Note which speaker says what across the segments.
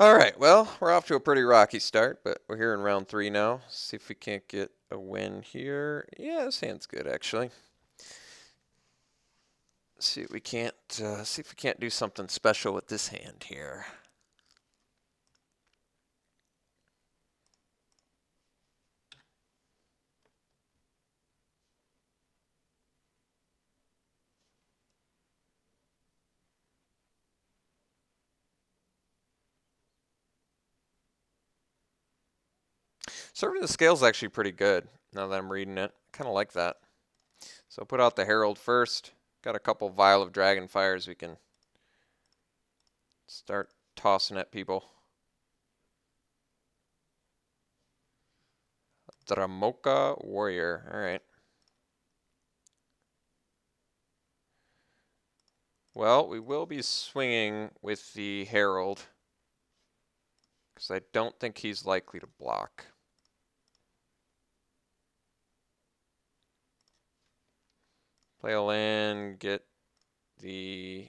Speaker 1: All right, well, we're off to a pretty rocky start, but we're here in round 3 now. See if we can't get a win here. Yeah, this hand's good actually. See if we can't do something special with this hand here. Serving the Scale's actually pretty good now that I'm reading it. Kind of like that. So put out the Herald first. Got a couple Vial of Dragonfires we can start tossing at people. Dramoka Warrior. All right. Well, we will be swinging with the Herald because I don't think he's likely to block. Play a land, get the...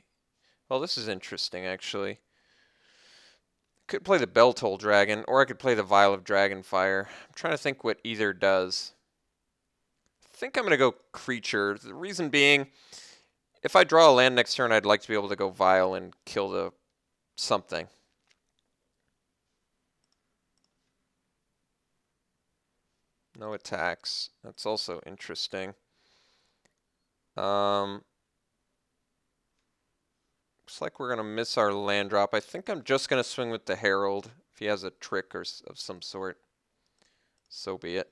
Speaker 1: Well, this is interesting, actually. Could play the Belltoll Dragon, or I could play the Vial of Dragonfire. I'm trying to think what either does. I think I'm going to go Creature. The reason being, if I draw a land next turn, I'd like to be able to go Vial and kill the something. No attacks. That's also interesting. Looks like we're going to miss our land drop. I think I'm just going to swing with the Herald. If he has a trick or of some sort, so be it.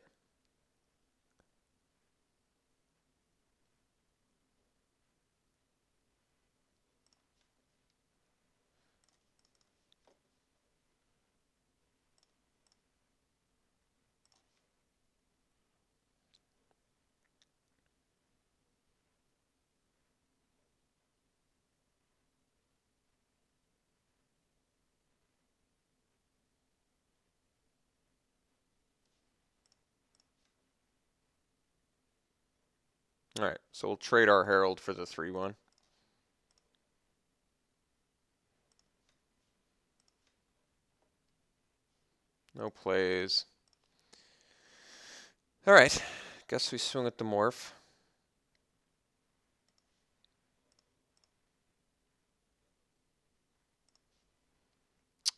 Speaker 1: Alright, so we'll trade our Herald for the 3-1. No plays. Alright, guess we swing at the Morph.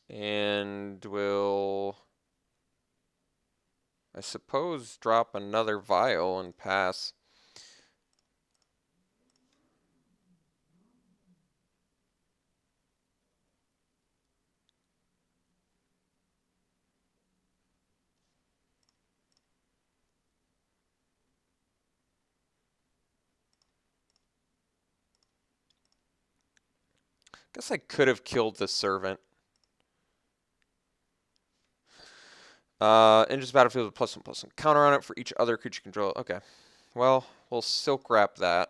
Speaker 1: And we'll, I suppose, drop another Vial and pass. Guess I could have killed the Servant. Enters the battlefield with +1/+1 counter on it for each other creature control. Okay. Well, we'll Silk Wrap that.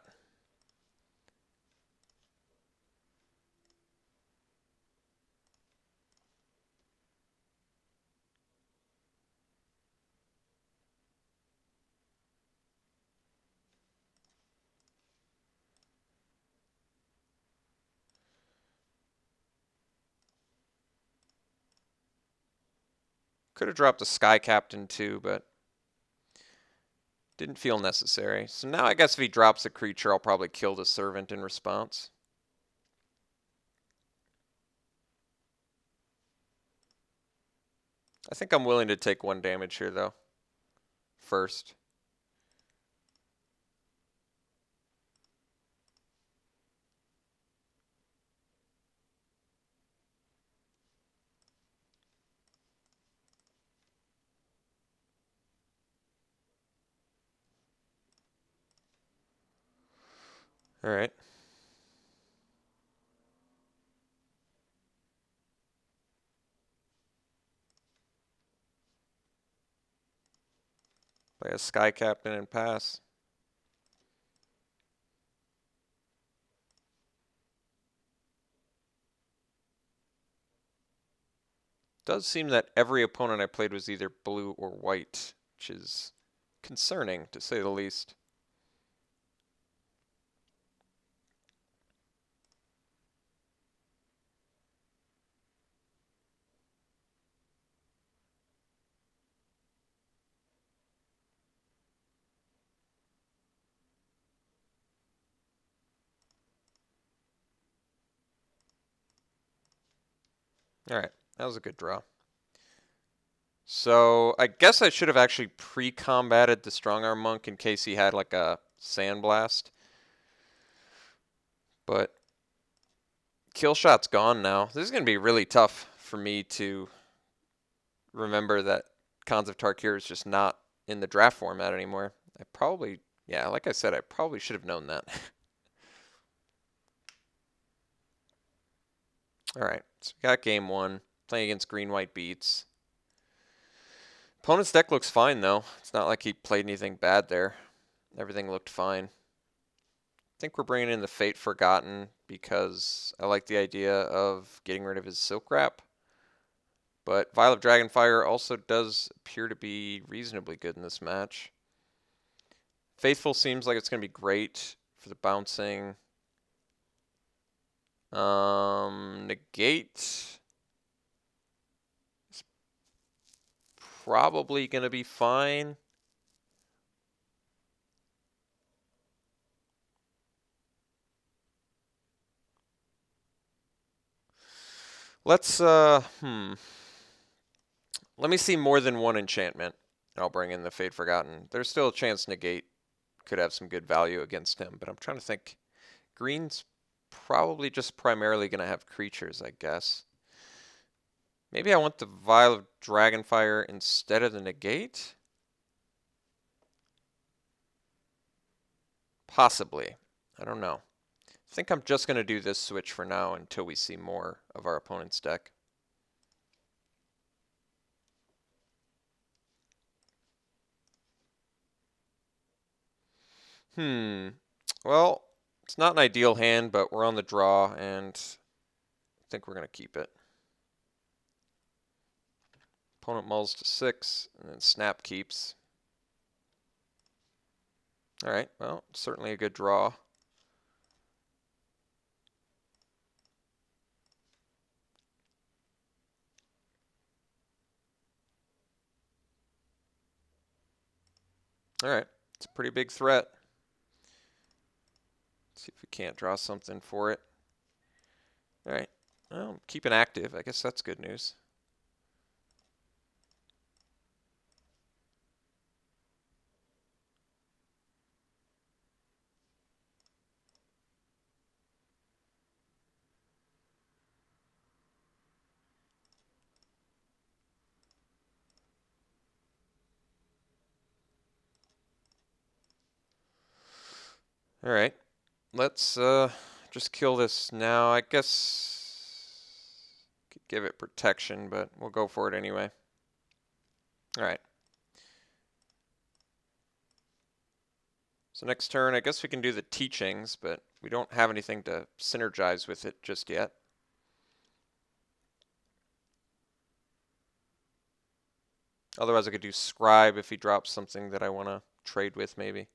Speaker 1: Could have dropped the Sky Captain too, but didn't feel necessary. So now I guess if he drops a creature, I'll probably kill the Servant in response. I think I'm willing to take 1 damage here, though. First. All right. Play a Sky Captain and pass. Does seem that every opponent I played was either blue or white, which is concerning, to say the least. Alright, that was a good draw. So, I guess I should have actually pre-combated the Strong Arm Monk in case he had like a Sandblast. But kill shot's gone now. This is going to be really tough for me to remember that Cons of Tarkir is just not in the draft format anymore. I probably, yeah, like I said, I probably should have known that. Alright, so we got game one. Playing against green-white beats. Opponent's deck looks fine, though. It's not like he played anything bad there. Everything looked fine. I think we're bringing in the Fate Forgotten because I like the idea of getting rid of his Silk Wrap. But Vial of Dragonfire also does appear to be reasonably good in this match. Faithful seems like it's going to be great for the bouncing. Negate is probably going to be fine. Let's, let me see more than one enchantment. I'll bring in the Fate Forgotten. There's still a chance Negate could have some good value against him, but I'm trying to think. Green's probably just primarily going to have creatures, I guess. Maybe I want the Vial of Dragonfire instead of the Negate? Possibly. I don't know. I think I'm just going to do this switch for now until we see more of our opponent's deck. Well, it's not an ideal hand, but we're on the draw, and I think we're going to keep it. Opponent mulls to 6, and then snap keeps. Alright, well, certainly a good draw. Alright, it's a pretty big threat. Let's see if we can't draw something for it. Alright, well, keep it active. I guess that's good news. Alright, let's just kill this now. I guess could give it protection, but we'll go for it anyway. Alright. So next turn, I guess we can do the teachings, but we don't have anything to synergize with it just yet. Otherwise, I could do scribe if he drops something that I want to trade with, maybe.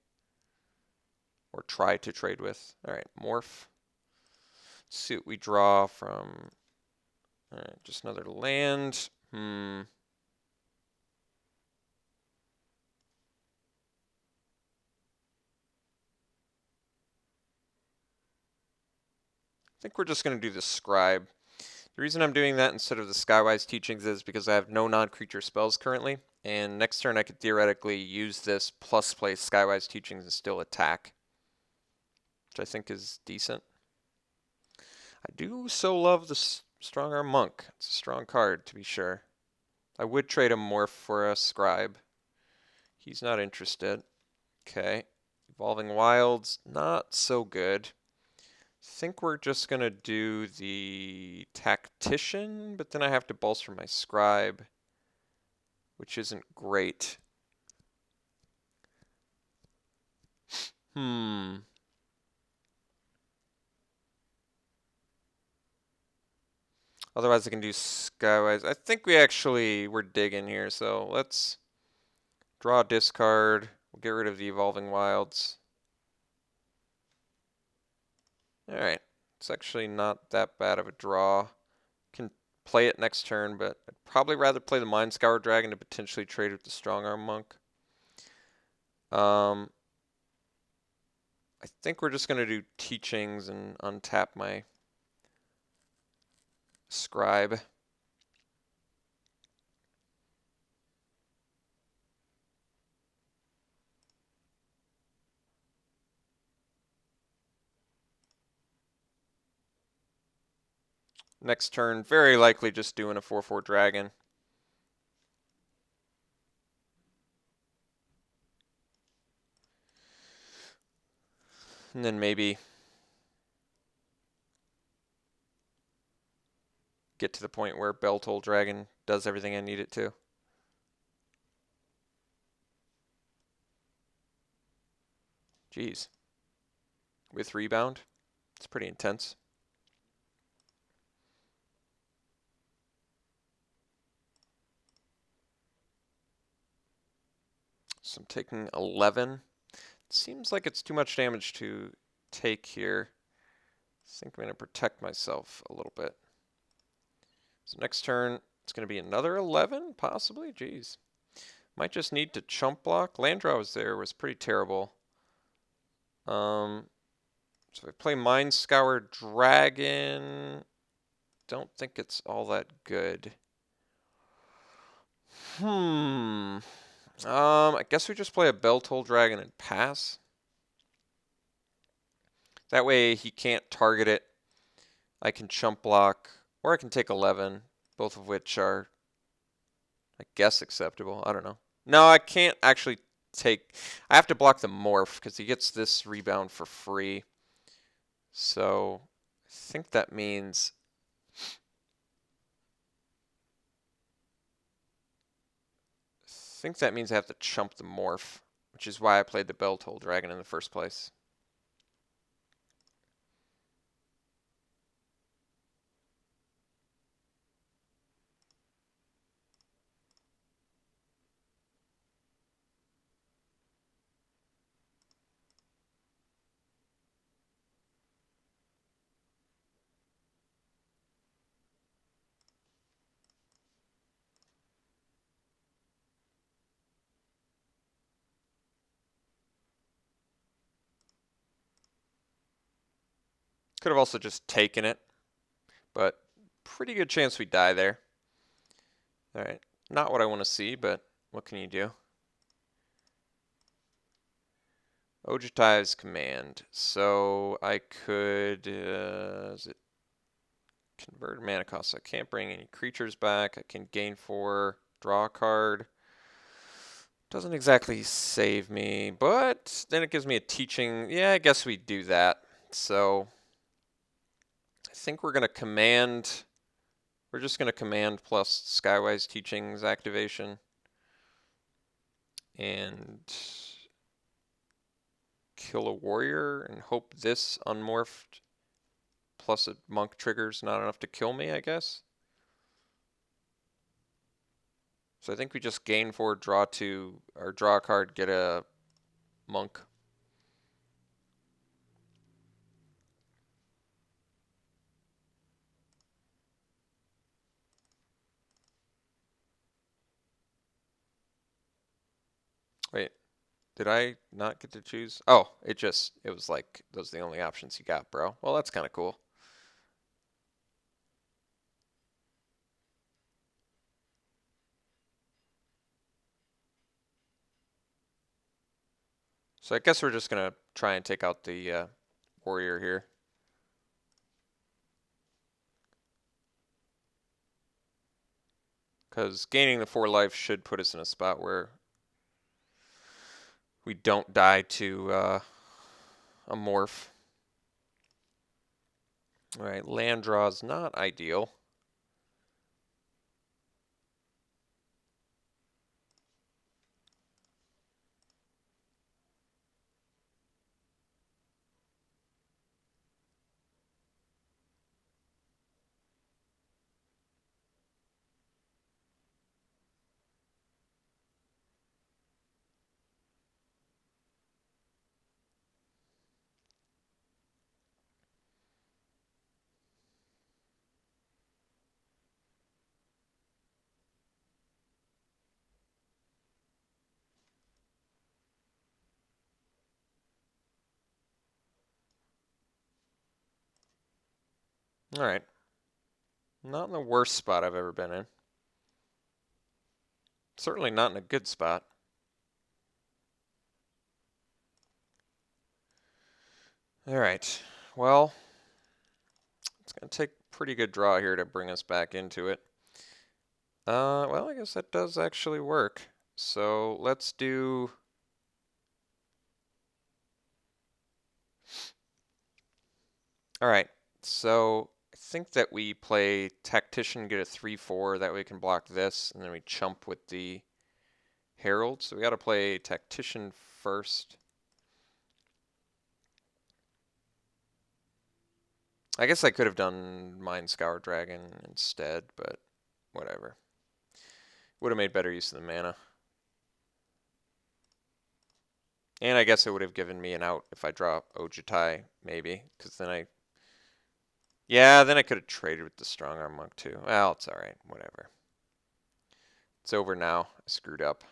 Speaker 1: Or try to trade with. Alright, morph. Let's see what we draw from. Alright, just another land. I think we're just going to do the scribe. The reason I'm doing that instead of the Skywise Teachings is because I have no non-creature spells currently, and next turn I could theoretically use this plus play Skywise Teachings and still attack, which I think is decent. I do so love the Strong Arm Monk. It's a strong card, to be sure. I would trade a Morph for a Scribe. He's not interested. Okay. Evolving Wilds, not so good. I think we're just going to do the Tactician, but then I have to bolster my Scribe, which isn't great. Otherwise I can do Skywise. I think we're digging here, so let's draw a discard. We'll get rid of the Evolving Wilds. Alright, it's actually not that bad of a draw. Can play it next turn, but I'd probably rather play the Mind Scour Dragon to potentially trade with the Strong Arm Monk. I think we're just going to do Teachings and untap my Scribe. Next turn, very likely just doing a 4/4 dragon. And then maybe get to the point where Bell Toll Dragon does everything I need it to. Jeez. With rebound, it's pretty intense. So I'm taking 11. Seems like it's too much damage to take here. I think I'm going to protect myself a little bit. So next turn, it's going to be another 11, possibly? Jeez. Might just need to chump block. Land draw was pretty terrible. So if I play Mind Scour Dragon, don't think it's all that good. I guess we just play a Bell Toll Dragon and pass. That way he can't target it. I can chump block, or I can take 11, both of which are, I guess, acceptable. I don't know. No, I can't actually take... I have to block the morph, because he gets this rebound for free. So, I think that means... I have to chump the morph, which is why I played the Bell Toll Dragon in the first place. Could have also just taken it, but pretty good chance we die there. Alright, not what I want to see, but what can you do? Ojutai's command. So I could, is it convert mana cost? So I can't bring any creatures back. I can gain 4, draw a card. Doesn't exactly save me, but then it gives me a teaching. Yeah, I guess we do that. So I think we're going to command. We're just going to command plus Skywise Teachings activation. And kill a warrior and hope this unmorphed plus a monk trigger's not enough to kill me, I guess. So I think we just gain 4, draw 2, or draw a card, get a monk. Wait, did I not get to choose? Oh, it was like, those are the only options you got, bro. Well, that's kind of cool. So I guess we're just going to try and take out the warrior here. Because gaining the 4 life should put us in a spot where we don't die to a morph. Alright, land draw is not ideal. Alright. Not in the worst spot I've ever been in. Certainly not in a good spot. Alright. Well, it's going to take pretty good draw here to bring us back into it. Well, I guess that does actually work. So let's do... All right, so I think that we play Tactician, get a 3/4, that way we can block this, and then we chump with the Herald. So we got to play Tactician first. I guess I could have done Mind Scour Dragon instead, but whatever. Would have made better use of the mana. And I guess it would have given me an out if I draw Ojutai, maybe, because then I... Yeah, then I could have traded with the Strong Arm Monk too. Well, it's alright, whatever. It's over now. I screwed up.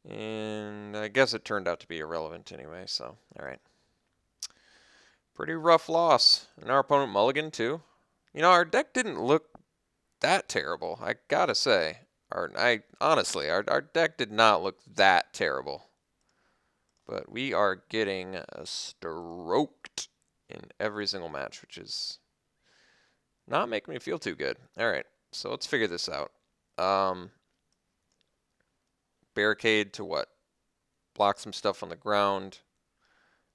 Speaker 1: And I guess it turned out to be irrelevant anyway, so, alright. Pretty rough loss. And our opponent mulligan too. You know, our deck didn't look that terrible, I gotta say. Honestly, our deck did not look that terrible. But we are getting stroked in every single match, which is not making me feel too good. Alright, so let's figure this out. Barricade to what? Block some stuff on the ground.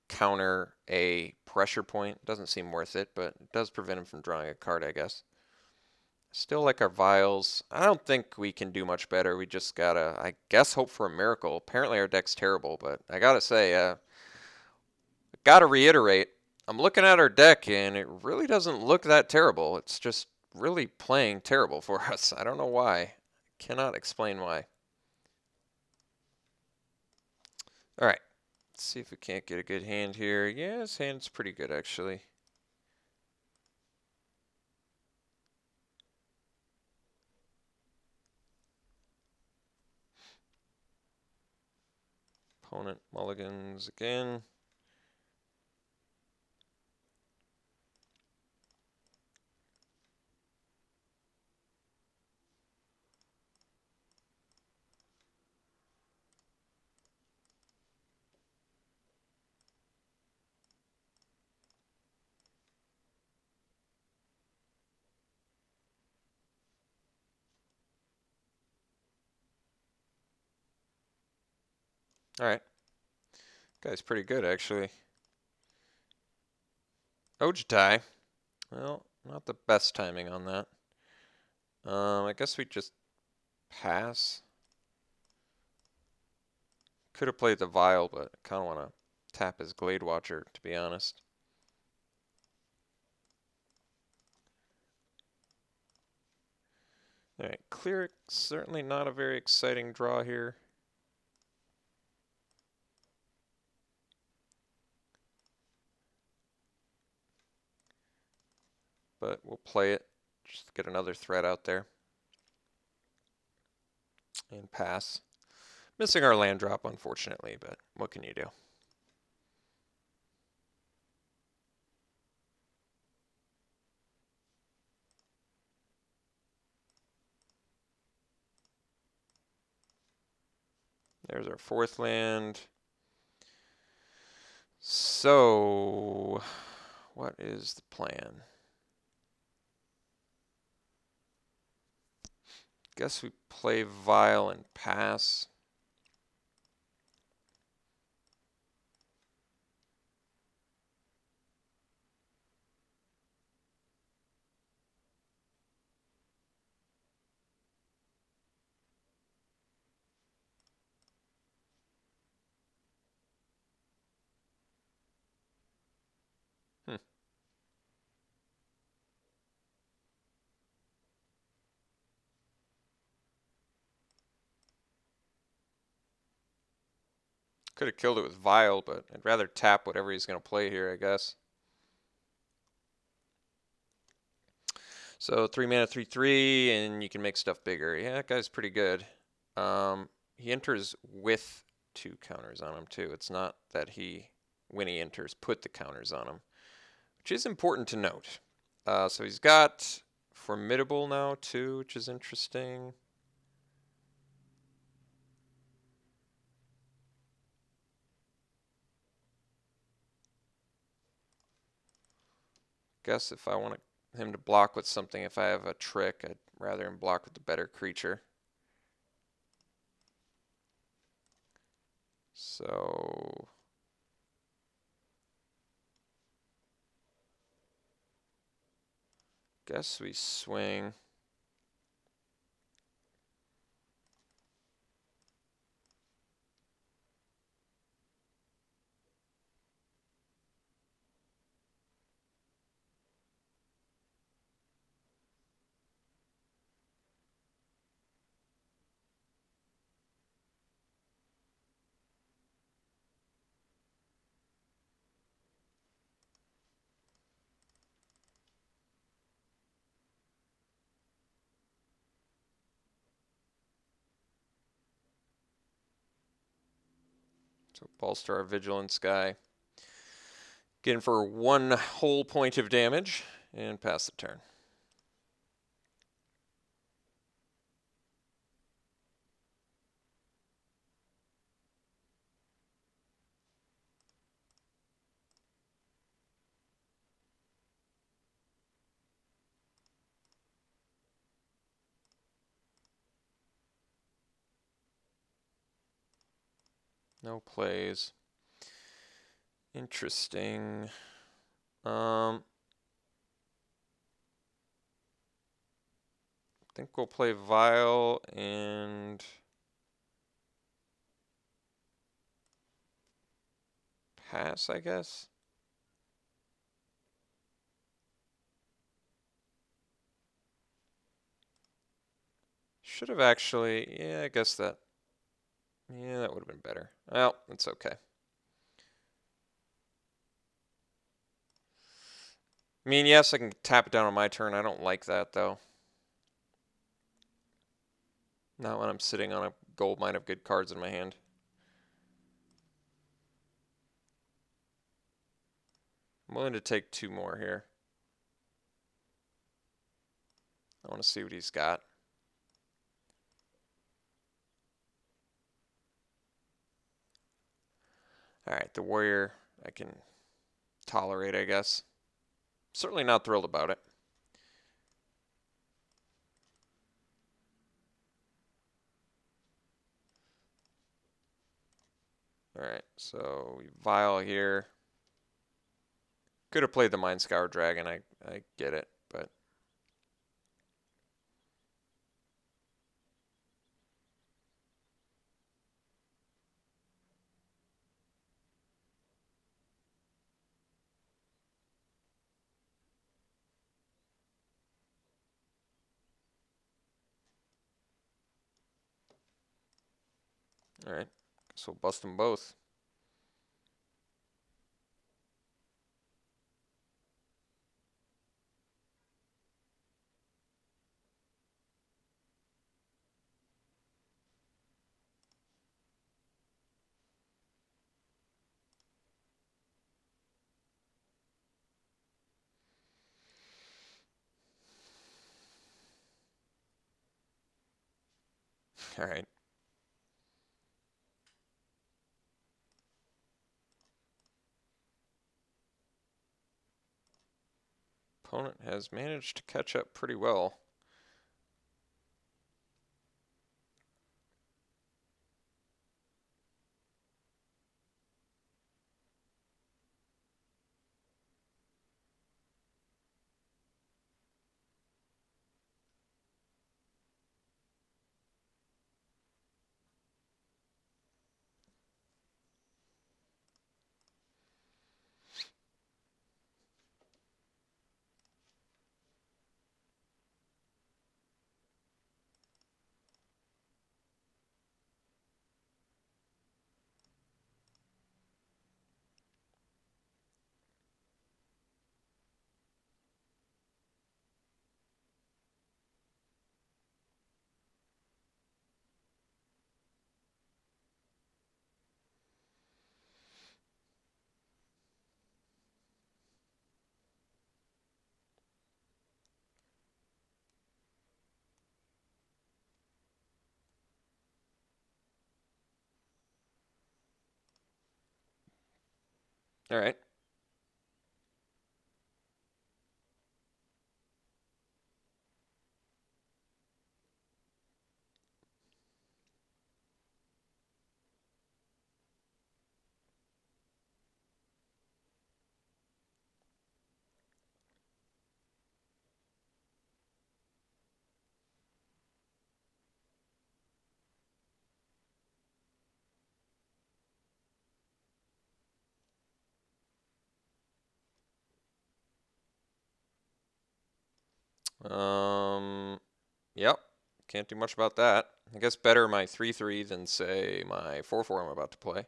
Speaker 1: Counter a pressure point. Doesn't seem worth it, but it does prevent him from drawing a card, I guess. Still like our vials. I don't think we can do much better. We just gotta, I guess, hope for a miracle. Apparently our deck's terrible, but I gotta say, gotta reiterate, I'm looking at our deck and it really doesn't look that terrible. It's just really playing terrible for us. I don't know why. Cannot explain why. Alright. Let's see if we can't get a good hand here. Yeah, his hand's pretty good, actually. Opponent mulligans again. Alright. Guy's pretty good, actually. Ojutai. Well, not the best timing on that. I guess we just pass. Could have played the Vial, but I kind of want to tap his Glade Watcher, to be honest. Alright, Cleric, certainly not a very exciting draw here. But we'll play it, just to get another threat out there. And pass. Missing our land drop, unfortunately, but what can you do? There's our fourth land. So, what is the plan? Guess we play Vial and pass. Could have killed it with Vial, but I'd rather tap whatever he's going to play here, I guess. So 3 mana, 3/3, and you can make stuff bigger. Yeah, that guy's pretty good. He enters with 2 counters on him, too. It's not that he, when he enters, put the counters on him, which is important to note. So he's got Formidable now, too, which is interesting. guess if I want him to block with something, if I have a trick, I'd rather him block with the better creature. So guess we swing. So bolster our vigilance guy. Get in for 1 whole point of damage and pass the turn. No plays. Interesting. I think we'll play Vile and pass, I guess. Should have actually, yeah, I guess that, yeah, that would have been better. Well, it's okay. I mean, yes, I can tap it down on my turn. I don't like that, though. Not when I'm sitting on a gold mine of good cards in my hand. I'm willing to take 2 more here. I want to see what he's got. Alright, the warrior I can tolerate, I guess. Certainly not thrilled about it. Alright, so we Vile here. Could have played the Mind Scour Dragon, I get it, but alright. So we'll bust them both. Alright. Opponent has managed to catch up pretty well. Alright. Yep. Can't do much about that. I guess better my 3/3 than, say, my 4/4 I'm about to play.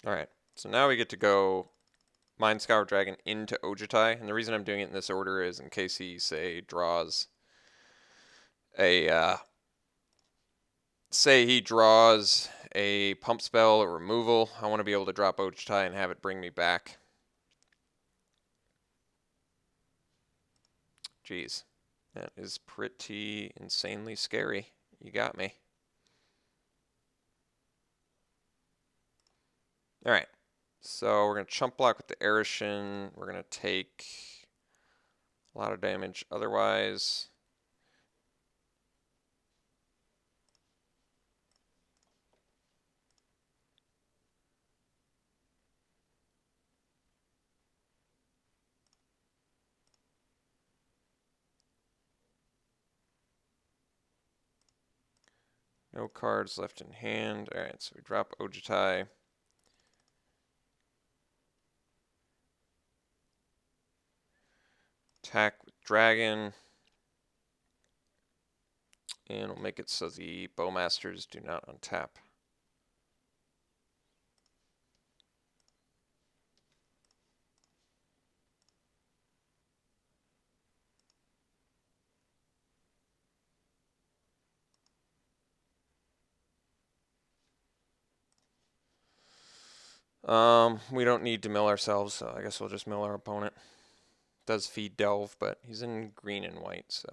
Speaker 1: Alright, so now we get to go Mind Scour Dragon into Ojutai, and the reason I'm doing it in this order is in case he, say, draws a, say he draws a pump spell or removal, I want to be able to drop Ojutai and have it bring me back. Jeez, that is pretty insanely scary. You got me. Alright, so we're going to chump block with the Arishin. We're going to take a lot of damage otherwise. No cards left in hand. Alright, so we drop Ojutai. Attack with Dragon. And we'll make it so the Bowmasters do not untap. We don't need to mill ourselves, so I guess we'll just mill our opponent. Does feed Delve, but he's in green and white, so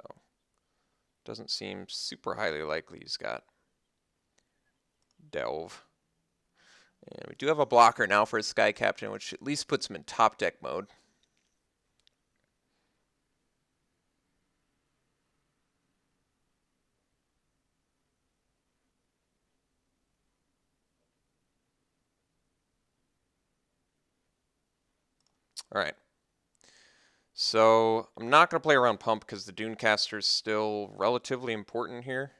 Speaker 1: doesn't seem super highly likely he's got Delve. And we do have a blocker now for his Sky Captain, which at least puts him in top deck mode. Alright. So I'm not going to play around Pump because the Dunecaster is still relatively important here.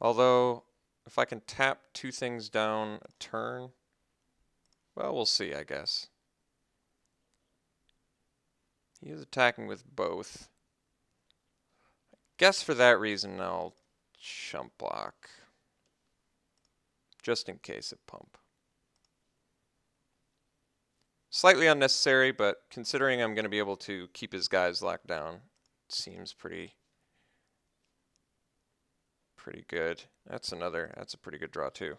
Speaker 1: Although, if I can tap two things down a turn, well, we'll see, I guess. He is attacking with both. I guess for that reason I'll chump block. Just in case of Pump. Slightly unnecessary, but considering I'm going to be able to keep his guys locked down, it seems pretty good. That's a pretty good draw too.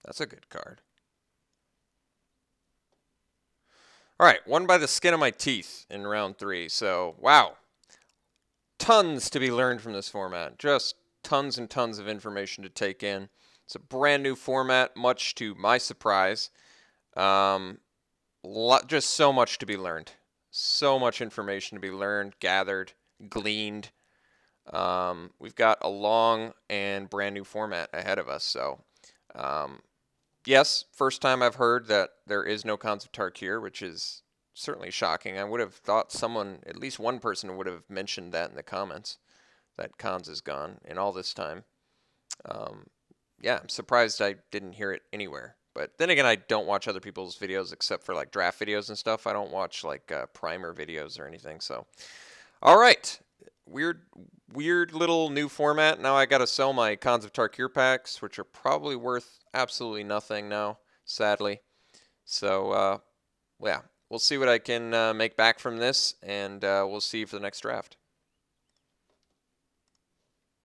Speaker 1: That's a good card. Alright, won by the skin of my teeth in round 3. So, wow. Tons to be learned from this format. Just tons and tons of information to take in. It's a brand new format, much to my surprise. Just so much to be learned. So much information to be learned, gathered, gleaned. We've got a long and brand new format ahead of us. So, yes, first time I've heard that there is no Cons of Tarkir, which is certainly shocking. I would have thought someone, at least one person, would have mentioned that in the comments, that Cons is gone in all this time. Yeah, I'm surprised I didn't hear it anywhere. But then again, I don't watch other people's videos except for like draft videos and stuff. I don't watch like primer videos or anything. So, all right, weird little new format. Now I got to sell my Cons of Tarkir packs, which are probably worth absolutely nothing now, sadly. So, yeah, we'll see what I can make back from this, and we'll see you for the next draft.